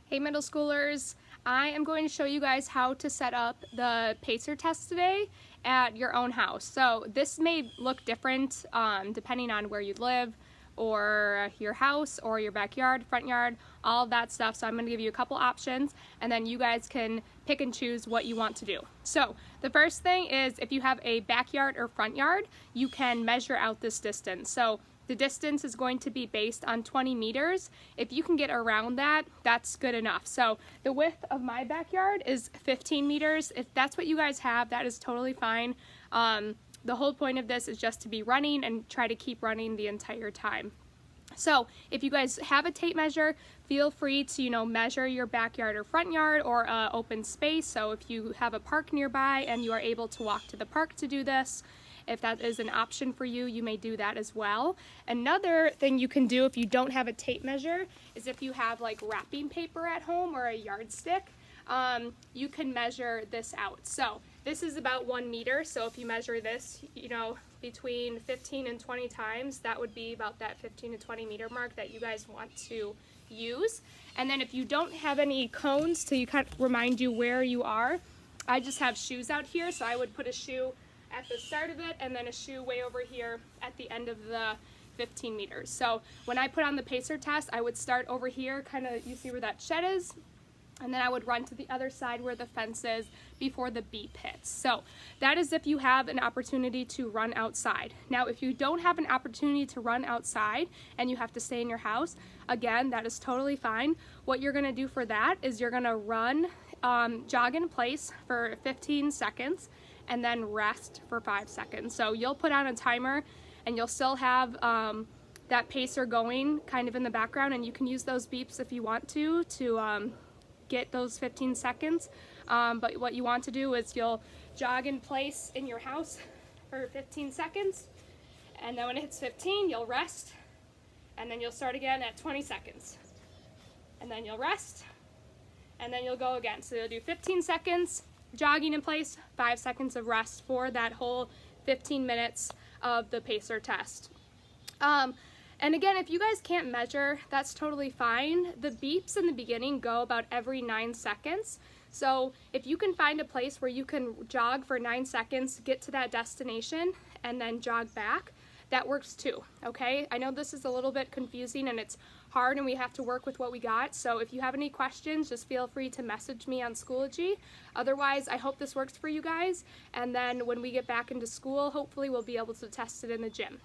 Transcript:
Hey middle schoolers, I am going to show you guys how to set up the PACER test today at your own house. So this may look different depending on where you live or your house or your backyard, front yard, all of that stuff. So I'm going to give you a couple options and then you guys can pick and choose what you want to do. So the first thing is if you have a backyard or front yard, you can measure out this distance. So the distance is going to be based on 20 meters. If you can get around that, that's good enough. So the width of my backyard is 15 meters. If that's what you guys have, that is totally fine. The whole point of this is just to be running and try to keep running the entire time. So if you guys have a tape measure, feel free to, measure your backyard or front yard or open space. So if you have a park nearby and you are able to walk to the park to do this, if that is an option for you, you may do that as well. Another thing you can do if you don't have a tape measure is if you have like wrapping paper at home or a yardstick, you can measure this out. So this is about 1 meter. So if you measure this, between 15 and 20 times, that would be about that 15 to 20 meter mark that you guys want to use. And then if you don't have any cones to kind of remind you where you are, I just have shoes out here. So I would put a shoe at the start of it and then a shoe way over here at the end of the 15 meters. So when I put on the PACER test, I would start over here, kind of, you see where that shed is? And then I would run to the other side where the fence is before the beep hits. So that is if you have an opportunity to run outside. Now, if you don't have an opportunity to run outside and you have to stay in your house, again, that is totally fine. What you're gonna do for that is you're gonna run, jog in place for 15 seconds and then rest for 5 seconds. So you'll put on a timer and you'll still have that PACER going kind of in the background, and you can use those beeps if you want to get those 15 seconds. But what you want to do is you'll jog in place in your house for 15 seconds, and then when it hits 15, you'll rest, and then you'll start again at 20 seconds. And then you'll rest, and then you'll go again. So you'll do 15 seconds, jogging in place, 5 seconds of rest for that whole 15 minutes of the PACER test. And again, if you guys can't measure, that's totally fine. The beeps in the beginning go about every 9 seconds. So if you can find a place where you can jog for 9 seconds, get to that destination, and then jog back, that works too, okay? I know this is a little bit confusing and it's hard and we have to work with what we got. So if you have any questions, just feel free to message me on Schoology. Otherwise, I hope this works for you guys. And then when we get back into school, hopefully we'll be able to test it in the gym.